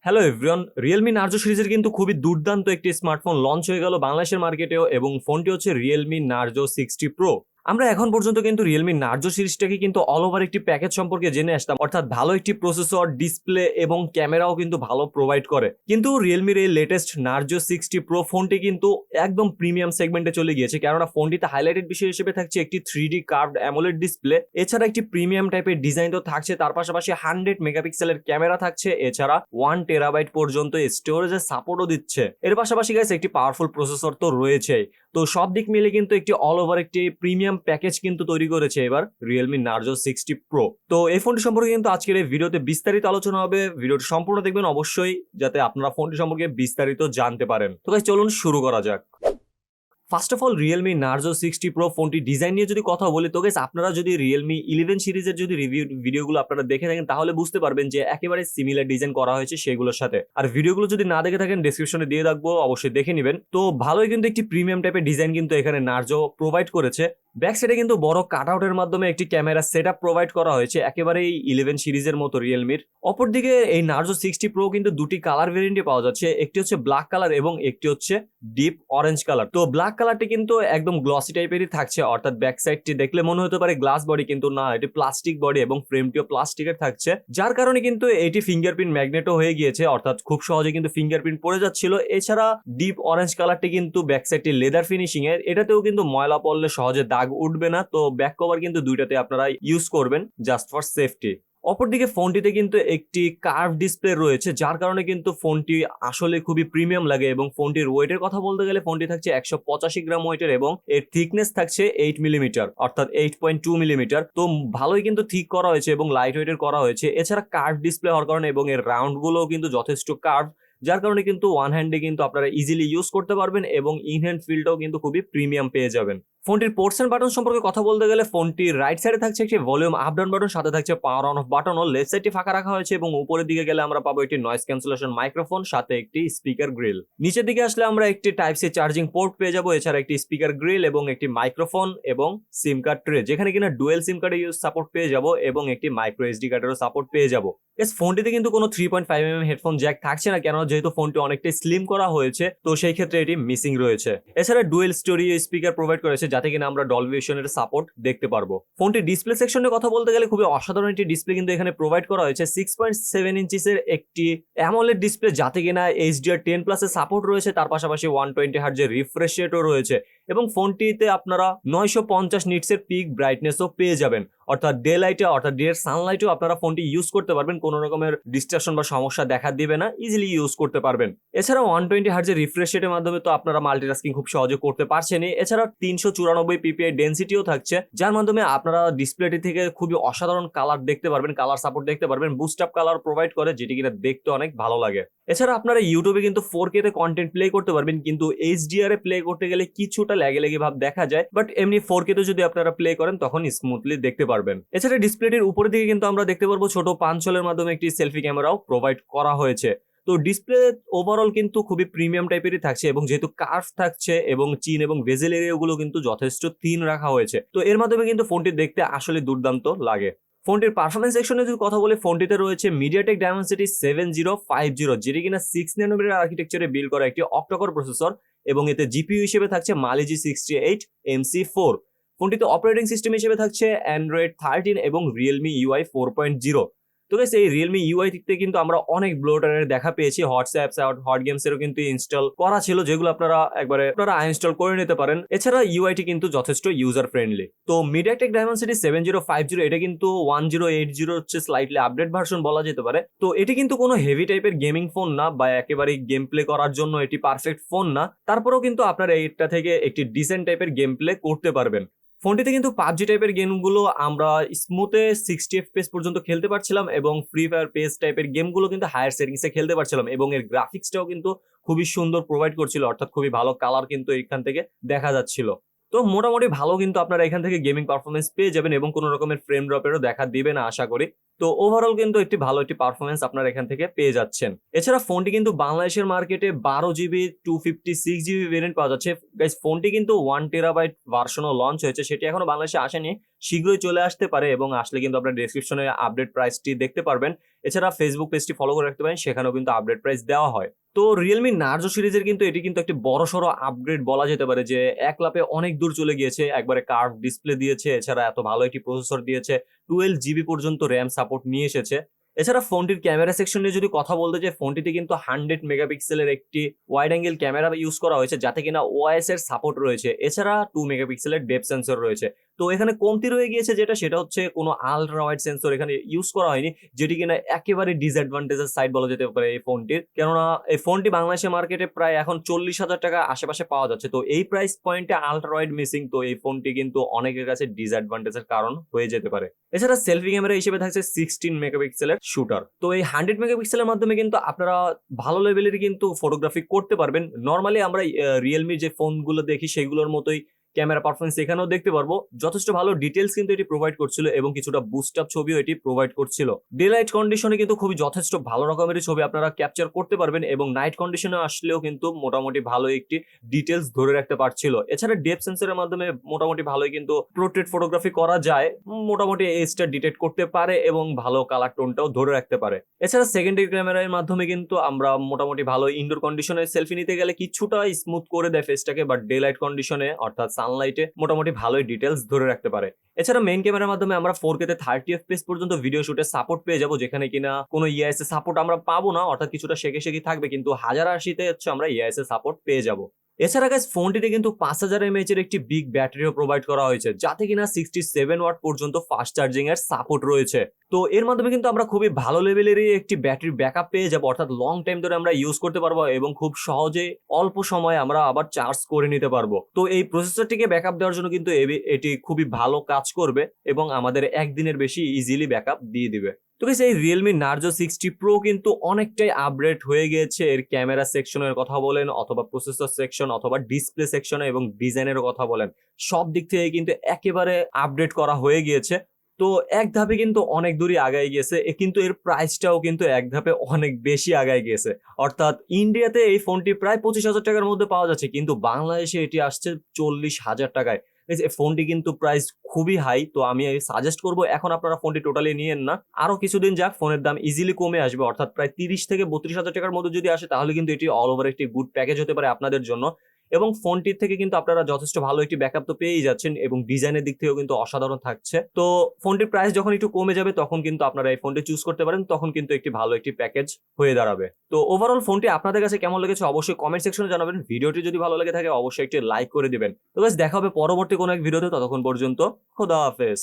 Hello everyone, Realme Narzo সিরিজের কিন্তু খুবই দুর্দান্ত একটি স্মার্টফোন লঞ্চ হয়ে গেল বাংলাদেশের মার্কেটেও এবং ফোনটি হচ্ছে রিয়েলমি নার্জো 60 প্রো। আমরা এখন পর্যন্ত কিন্তু রিয়েলমি নার্জো সিরিজটাকে কিন্তু অল ওভার একটি প্যাকেজ সম্পর্কে জেনে আসতাম, অর্থাৎ ভালো একটি প্রসেসর, ডিসপ্লে এবং ক্যামেরাও কিন্তু ভালো প্রোভাইড করে। কিন্তু রিয়েলমির এই লেটেস্ট নার্জো 60 প্রো ফোনটি কিন্তু একদম প্রিমিয়াম সেগমেন্টে চলে গিয়েছে, কেননা ফোনটিতে হাইলাইটেড বিষয় হিসেবে থাকছে একটি 3D কার্ভড অ্যামোলেড ডিসপ্লে, এছাড়া একটি প্রিমিয়াম টাইপের ডিজাইন তো থাকছে, তার পাশাপাশি 100 মেগাপিক্সেলের ক্যামেরা থাকছে, এছাড়া 1 টেরাবাইট পর্যন্ত স্টোরেজের সাপোর্টও দিচ্ছে। এর পাশাপাশি গাইস একটি পাওয়ারফুল প্রসেসর তো রয়েছে। তো সব দিক মিলে কিন্তু একটি অল ওভার একটি প্রিমিয়াম প্যাকেজ কিন্তু তৈরি করেছে এবার রিয়েলমি নার্জো 60 প্রো। তো এই ফোনটি সম্পর্কে কিন্তু আজকের এই ভিডিওতে বিস্তারিত আলোচনা হবে। ভিডিওটি সম্পূর্ণ দেখবেন অবশ্যই, যাতে আপনারা ফোনটি সম্পর্কে বিস্তারিত জানতে পারেন। তো গাইস চলুন শুরু করা যাক। First of all, Realme Narzo 60 pro ফোনটি ডিজাইন নিয়ে যদি কথা বলি, তো গাইস আপনারা যদি রিয়েলমি 11 সিরিজের যদি রিভিউ ভিডিওগুলো আপনারা দেখে থাকেন তাহলে বুঝতে পারবেন যে একেবারে সিমিলার ডিজাইন করা হয়েছে সেগুলোর সাথে। আর ভিডিওগুলো যদি না দেখে থাকেন ডেসক্রিপশনে দিয়ে রাখবো, অবশ্যই দেখে নেবেন। তো ভালোই কিন্তু একটি প্রিমিয়াম টাইপের ডিজাইন কিন্তু এখানে নার্জো প্রোভাইড করেছে। ব্যাক সাইডে কিন্তু বড় কাটআউটের মাধ্যমে একটি ক্যামেরা সেটআপ প্রোভাইড করা হয়েছে, একেবারেই 11 সিরিজের মতো রিয়েলমির। অপরদিকে এই নার্জো 60 প্রো কিন্তু দুটি কালার ভেরিয়েন্টে পাওয়া যাচ্ছে, একটি হচ্ছে ব্ল্যাক কালার এবং একটি হচ্ছে ডিপ অরেঞ্জ কালার। তো ব্ল্যাক কালারটি কিন্তু একদম গ্লসি টাইপেরই থাকছে, অর্থাৎ ব্যাক সাইডটি দেখলে মনে হতে পারে গ্লাস বডি, কিন্তু না, এটি প্লাস্টিক বডি এবং ফ্রেমটিও প্লাস্টিকের থাকছে, যার কারণে কিন্তু এটি ফিঙ্গারপ্রিন্ট ম্যাগনেটও হয়ে গিয়েছে, অর্থাৎ খুব সহজে কিন্তু ফিঙ্গারপ্রিন্ট পড়ে যাচ্ছিল। এছাড়া ডিপ অরেঞ্জ কালারটি কিন্তু ব্যাক সাইডটি লেদার ফিনিশিং এর, এটাতেও কিন্তু ময়লা পড়লে সহজে দাগ উঠবে না। তো ব্যাক কভার কিন্তু দুইটাতে আপনারা ইউজ করবেন জাস্ট ফর সেফটি। অপরদিকে ফোনটিতে কিন্তু একটি কার্ভ ডিসপ্লে রয়েছে, যার কারণে কিন্তু ফোনটি আসলে খুবই প্রিমিয়াম লাগে। এবং ফোনটির ওয়েটের কথা বলতে গেলে ফোনটি থাকছে 185 গ্রাম ওয়েটের এবং এর থিকনেস থাকছে 8 মিলিমিটার, অর্থাৎ 8.2 মিলিমিটার। তো ভালোই কিন্তু থিক করা হয়েছে এবং লাইট ওয়েটের করা হয়েছে। এছাড়া কার্ভ ডিসপ্লে হওয়ার কারণে এবং এর রাউন্ড গুলোও কিন্তু যথেষ্ট কার্ভ, যার কারণে কিন্তু ওয়ান হ্যান্ডে কিন্তু আপনারা ইজিলি ইউজ করতে পারবেন এবং ইন হ্যান্ড ফিলটাও কিন্তু খুবই প্রিমিয়াম পেয়ে যাবেন। ফোনটির পোর্টস এন্ড বাটন সম্পর্কে কথা বলতে গেলে ফোনটির রাইট সাইডে থাকছে একটি ভলিউম আপ ডাউন বাটন, সাথে থাকছে পাওয়ার অন অফ বাটন, ও লেফট সাইডটি ফাঁকা রাখা হয়েছে এবং উপরের দিকে গেলে আমরা পাবো একটি নয়েজ ক্যান্সেলেশন মাইক্রোফোন, সাথে একটি স্পিকার গ্রিল। নিচের দিকে আসলে আমরা একটি টাইপ সি চার্জিং পোর্ট পেয়ে যাবো, এছাড়া একটি স্পিকার গ্রিল এবং একটি মাইক্রোফোন এবং সিম কার্ড ট্রে, যেখানে কিনা ডুয়েল সিম কার্ডের ইউজ সাপোর্ট পেয়ে যাবো এবং একটি মাইক্রো এসডি কার্ডেরও সাপোর্ট পেয়ে যাবো। ফোনটিতে কিন্তু কোনো 3.5mm হেডফোন জ্যাক থাকছে না, কেন যেহেতু ফোনটি অনেকটাই স্লিম করা হয়েছে, তো সেই ক্ষেত্রে এটি মিসিং রয়েছে। এছাড়া ডুয়েল স্টোরিও স্পিকার প্রোভাইড করেছে, যাতে কিনা আমরা ডলবি ভিশনের সাপোর্ট দেখতে পারবো। ফোনটি ডিসপ্লে সেকশনে কথা বলতে গেলে খুবই অসাধারণ একটি ডিসপ্লে কিন্তু এখানে প্রোভাইড করা হয়েছে। 6.7 ইঞ্চিসের একটি অ্যামোলেড ডিসপ্লে, যাতে কিনা HDR10+ এর সাপোর্ট রয়েছে, তার পাশাপাশি 120 হার্টজের রিফ্রেশ রেটও রয়েছে এবং ফোনটিতে আপনারা 950 নিটসের পিক ব্রাইটনেসও পেয়ে যাবেন, অর্থাৎ ডে লাইটে অর্থাৎ ডে সানলাইটেও আপনারা ফোনটি ইউজ করতে পারবেন, কোনো রকমের ডিস্ট্রাকশন বা সমস্যা দেখা দিবে না, ইজিলি ইউজ করতে পারবেন। এছাড়া 120 হার্টজের রিফ্রেশ রেটের মাধ্যমে তো আপনারা মাল্টিটাস্কিং খুব সহজে করতে পারছেনই। এছাড়া 394 পিপিআই ডেনসিটিও থাকছে, যার মাধ্যমে আপনারা ডিসপ্লেটি থেকে খুবই অসাধারণ কালার দেখতে পারবেন, কালার সাপোর্ট দেখতে পারবেন, বুস্ট আপ কালার প্রোভাইড করে, যেটি কিনা দেখতে অনেক ভালো লাগে। এছাড়া আপনারা ইউটিউবে কিন্তু 4K তে কন্টেন্ট প্লে করতে পারবেন, কিন্তু HDR এ প্লে করতে গেলে কিছুটা ল্যাগে ভাব দেখা যায়, বাট এমনি 4K তে যদি আপনারা প্লে করেন তখন স্মুথলি দেখতে পারবেন। এছাড়া ডিসপ্লেটির উপরের দিকে কিন্তু আমরা দেখতে পারবো ছোট পাঞ্চলের মাধ্যমে একটি সেলফি ক্যামেরাও প্রোভাইড করা হয়েছে। তো ডিসপ্লে ওভারঅল কিন্তু খুবই প্রিমিয়াম টাইপেরই থাকছে এবং যেহেতু কার্ভ থাকছে এবং চিন এবং বেজেল এরিয়াগুলো কিন্তু যথেষ্ট থিন রাখা হয়েছে, তো এর মাধ্যমে কিন্তু ফোনটি দেখতে আসলে দুর্দান্ত লাগে। ফোনটির পারফরমেন্স সেকশনে যদি কথা বলি, ফোনটিতে রয়েছে মিডিয়াটেক ডায়মেনসিটি 7050, যেটি কিনা 6 ন্যানোমিটার আর্কিটেকচারে বিল্ড করা একটি অক্টাকোর প্রসেসর এবং এতে জিপিইউ হিসেবে থাকছে মালিজি 68MC4। ফোনটিতে অপারেটিং সিস্টেম হিসেবে থাকছে অ্যান্ড্রয়েড 13 এবং রিয়েলমি ইউআই 4.0। তো গাইস এই রিয়েলমি ইউআই তে কিন্তু আমরা অনেক ব্লোটারের দেখা পেয়েছি, হোয়াটসঅ্যাপ হট গেমস এরও কিন্তু ইনস্টল করা ছিল, যেগুলো আপনারা আনইনস্টল করে নিতে পারেন। এছাড়া ইউআইটি কিন্তু যথেষ্ট ইউজার ফ্রেন্ডলি। তো মিডিয়াটেক ডায়মেনসিটি 7050 এটা কিন্তু 1080 হচ্ছে স্লাইটলি আপডেট ভার্সন বলা যেতে পারে। তো এটি কিন্তু কোনো হেভি টাইপের গেমিং ফোন না বা একেবারে গেম প্লে করার জন্য এটি পারফেক্ট ফোন না, তারপরেও কিন্তু আপনারা এটা থেকে একটি ডিসেন্ট টাইপের গেম প্লে করতে পারবেন। ফোনটিতে কিন্তু পাবজি টাইপের গেমগুলো আমরা স্মুথে 60 FPS পর্যন্ত খেলতে পারছিলাম এবং ফ্রি ফায়ার পেস টাইপের গেমগুলো কিন্তু হায়ার সেটিংসে খেলতে পারছিলাম এবং এর গ্রাফিক্সটাও কিন্তু খুবই সুন্দর প্রোভাইড করছিল, অর্থাৎ খুবই ভালো কালার কিন্তু এখান থেকে দেখা যাচ্ছিল। তো মোটামুটি ভালো কিন্তু আপনারা এখান থেকে গেমিং পারফরমেন্স পেয়ে যাবেন এবং কোনো রকমের ফ্রেম ড্রপেরও দেখা দিবে না আশা করি। তো ওভারঅল কিন্তু একটি ভালো একটি পারফরমেন্স আপনারা এখান থেকে পেয়ে যাচ্ছেন। এছাড়া ফোনটি কিন্তু বাংলাদেশের মার্কেটে 12GB 256GB ভেরিয়েন্ট পাওয়া যাচ্ছে। গাইস ফোনটি কিন্তু 1 টেরাবাইট ভার্সনও লঞ্চ হয়েছে, সেটি এখনো বাংলাদেশে আসেনি, শীঘ্রই চলে আসতে পারে, এবং আসলে কিন্তু আপনার ডেসক্রিপশনে আপডেট প্রাইসটি দেখতে পারবেন। এছাড়া ফেসবুক পেজটি ফলো করে রাখতে পারেন, সেখানেও কিন্তু আপডেট প্রাইস দেওয়া হয়। তো রিয়েলমি নার্জো সিরিজের কিন্তু এটি কিন্তু একটি বড়সড় আপগ্রেড বলা যেতে পারে, যে এক লাপে অনেক দূর চলে গিয়েছে। একবারে কার্ভ ডিসপ্লে দিয়েছে, এছাড়া এত ভালো একটি প্রসেসর দিয়েছে, 12 GB পর্যন্ত র্যাম সাপোর্ট নিয়ে এসেছে। এছাড়া ফোনটির ক্যামেরা সেকশন নিয়ে যদি কথা বলতে চাই, ফোনটিতে কিন্তু 100 মেগাপিক্সেলের একটি ওয়াইড অ্যাঙ্গেল ক্যামেরা ইউজ করা হয়েছে, যাতে কিনা ওআইএস এর সাপোর্ট রয়েছে। এছাড়া 2 মেগাপিক্সেলের ডেপথ সেন্সর রয়েছে। তো এখানে কমতি রয়ে গিয়েছে সেটা হচ্ছে কোনো আলট্রা ওয়াইড সেন্সর এখানে ইউজ করা হয়নি, যেটি কিনা একেবারে ডিসঅ্যাডভান্টেজের সাইড বলা যেতে পারে এই ফোনটির। কেননা এই ফোনটি বাংলাদেশের মার্কেটে প্রায় এখন 40,000 টাকা আশেপাশে পাওয়া যাচ্ছে। তো এই প্রাইস পয়েন্টে আলট্রা ওয়াইড মিসিং, তো এই ফোনটি কিন্তু অনেকের কাছে ডিসঅ্যাডভান্টেজের কারণ হয়ে যেতে পারে। এছাড়া সেলফি ক্যামেরা হিসেবে থাকছে 16 মেগাপিক্সেলের শুটার। তো এই 100 মেগাপিক্সেলের মাধ্যমে কিন্তু আপনারা ভালো লেভেলের কিন্তু ফটোগ্রাফি করতে পারবেন। নর্মালি আমরা রিয়েলমির যে ফোনগুলো দেখি সেগুলোর মতোই ক্যামেরা পারফরমেন্স এখানেও দেখতে পারবো। যথেষ্ট ভালো ডিটেলস কিন্তু এটি প্রোভাইড করছিল, এবং কিছুটা বুস্ট আপ ছবিও এটি প্রোভাইড করছিল। ডে লাইট কন্ডিশনে কিন্তু খুবই যথেষ্ট ভালো রকমের ছবি আপনারা ক্যাপচার করতে পারবেন, এবং নাইট কন্ডিশনে আসলেও কিন্তু মোটামুটি ভালো একটি ডিটেলস ধরে রাখতে পারছিল। এছাড়া ডেপথ সেন্সরের মাধ্যমে মোটামুটি ভালোই কিন্তু পোর্ট্রেট ফটোগ্রাফি করা যায়, মোটামুটি এজটা ডিটেক্ট করতে পারে এবং ভালো কালার টোনটাও ধরে রাখতে পারে। এছাড়া সেকেন্ডারি ক্যামেরার মাধ্যমে কিন্তু আমরা মোটামুটি ভালো ইনডোর কন্ডিশনে সেলফি নিতে গেলে কিছুটা স্মুথ করে দেয় ফেসটাকে, বাট ডে লাইট কন্ডিশনে অর্থাৎ সানলাইটে মোটামুটি ভালোই ডিটেলস ধরে রাখতে পারে। এছাড়া মেইন ক্যামেরার মাধ্যমে আমরা 4K তে 30 FPS পর্যন্ত ভিডিও শুটে সাপোর্ট পেয়ে যাবো, যেখানে কিনা কোনো ইআইএস এর সাপোর্ট আমরা পাবো না, অর্থাৎ কিছুটা শেখে থাকবে, কিন্তু 1080 তে হচ্ছে আমরা ইআইএস এর সাপোর্ট পেয়ে যাবো। এছাড়া গাইস ফোনটিতে কিন্তু 5000 mAh এর একটি বিগ ব্যাটারিও প্রোভাইড করা হয়েছে, যাতে কিনা 67 ওয়াট পর্যন্ত ফাস্ট চার্জিং এর সাপোর্ট রয়েছে। তো এর মাধ্যমে কিন্তু আমরা খুবই ভালো লেভেলেরই একটি ব্যাটারি ব্যাকআপ পেয়ে যাবো, অর্থাৎ লং টাইম ধরে আমরা ইউজ করতে পারবো, এবং খুব সহজে অল্প সময়ে আমরা আবার চার্জ করে নিতে পারবো। তো এই প্রসেসরটিকে ব্যাকআপ দেওয়ার জন্য কিন্তু এটি খুবই ভালো কাজ করবে, এবং আমাদের একদিনের বেশি ইজিলি ব্যাকআপ দিয়ে দিবে। তো গাইস এই Realme Narzo 60 Pro কিন্তু অনেকটাই আপগ্রেড হয়ে গিয়েছে। এর ক্যামেরা সেকশনের কথা বলেন, অথবা প্রসেসর সেকশন, অথবা ডিসপ্লে সেকশনে এবং ডিজাইনের কথা বলেন, সব দিক থেকে কিন্তু একেবারে আপডেট করা হয়ে গিয়েছে। তো এক ধাপে কিন্তু অনেক দূরই আগায় গিয়েছে, কিন্তু এর প্রাইসটাও কিন্তু এক ধাপে অনেক বেশি আগায় গিয়েছে। অর্থাৎ ইন্ডিয়াতে এই ফোনটি প্রায় 25,000 টাকার মধ্যে পাওয়া যাচ্ছে, কিন্তু বাংলাদেশে এটি আসছে 40,000 টাকায়। এই ফোনটি কিন্তু প্রাইস খুবই হাই। তো আমি সাজেস্ট করবো এখন আপনারা ফোনটি টোটালি নিয়েন না, আরো কিছুদিন যাক, ফোনের দাম ইজিলি কমে আসবে, অর্থাৎ প্রায় 30 থেকে 32,000 টাকার মধ্যে যদি আসে, তাহলে কিন্তু এটি অল ওভার একটি গুড প্যাকেজ হতে পারে আপনাদের জন্য। এবং ফোনটির থেকে কিন্তু আপনারা যথেষ্ট ভালো একটি ব্যাকআপ তো পেয়েই যাচ্ছেন, এবং ডিজাইনের দিক থেকেও কিন্তু অসাধারণ থাকছে। তো ফোনটির প্রাইস যখন একটু কমে যাবে, তখন কিন্তু আপনারা এই ফোনটি চুজ করতে পারেন, তখন কিন্তু একটি ভালো একটি প্যাকেজ হয়ে দাঁড়াবে। তো ওভারঅল ফোনটি আপনাদের কাছে কেমন লেগেছে অবশ্যই কমেন্ট সেকশনে জানাবেন। ভিডিওটি যদি ভালো লেগে থাকে অবশ্যই একটি লাইক করে দিবেন। তো গাইস দেখা হবে পরবর্তী কোনো এক ভিডিওতে, ততক্ষণ পর্যন্ত খোদা হাফেজ।